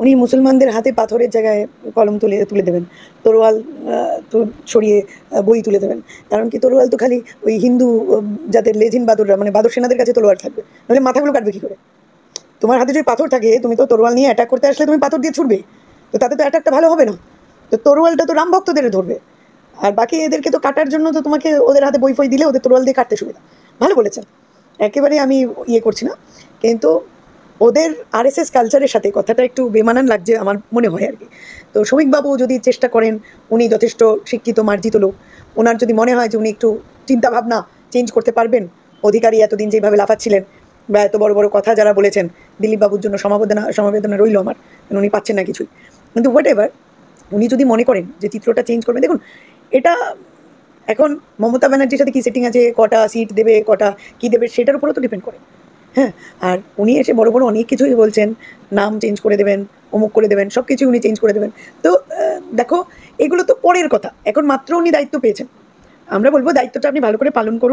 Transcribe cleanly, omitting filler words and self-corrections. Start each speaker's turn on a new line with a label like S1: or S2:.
S1: উনি মুসলমানদের হাতে পাথরের জায়গায় কলম তুলে দেবেন, তরোয়াল সরিয়ে বই তুলে দেবেন। কারণ কি, তরোয়াল তো খালি ওই হিন্দু যাদের লেজিন বাদররা, মানে বাদর সেনাদের কাছে তলোয়ার থাকবে, নাহলে মাথাগুলো কাটবে কী করে? তোমার হাতে যদি পাথর থাকে, তুমি তো তরোয়াল নিয়ে অ্যাটাক করতে আসলে তুমি পাথর দিয়ে ছুটবে, তো তাতে তো অ্যাটাকটা ভালো হবে না। তো তরোয়ালটা তো রাম ভক্তদের ধরবে, আর বাকি এদেরকে তো কাটার জন্য তো তোমাকে ওদের হাতে বই ফই দিলে ওদের তরোয়াল দিয়ে কাটতে সুবিধা। ভালো বলেছেন, একেবারে আমি করছি না, কিন্তু ওদের আরএসএস কালচারের সাথে কথাটা একটু বেমানান লাগছে আমার মনে হয় আর কি। তো শ্রমিকবাবু যদি চেষ্টা করেন, উনি যথেষ্ট শিক্ষিত মার্জিত লোক, ওনার যদি মনে হয় যে উনি একটু চিন্তাভাবনা চেঞ্জ করতে পারবেন, অধিকারী এতদিন যেভাবে লাফাচ্ছিলেন বা এত বড় বড় কথা যারা বলেছেন, দিলীপবাবুর জন্য সমবেদনা রইল আমার, উনি পাচ্ছেন না কিছুই। কিন্তু হোয়াট এভার, উনি যদি মনে করেন যে চিত্রটা চেঞ্জ করবেন, দেখুন এটা এখন মমতা ব্যানার্জির সাথে কী সেটিং আছে, কটা সিট দেবে, কটা কী দেবে, সেটার উপরেও তো ডিপেন্ড করে। হ্যাঁ, আর উনি এসে বড় বড় অনেক কিছুই বলছেন, নাম চেঞ্জ করে দেবেন, অমুক করে দেবেন, সব কিছুই উনি চেঞ্জ করে দেবেন। তো দেখো, এগুলো তো পরের কথা, এখন মাত্র উনি দায়িত্ব পেয়েছেন। আমরা বলবো দায়িত্বটা আপনি ভালো করে পালন করুন।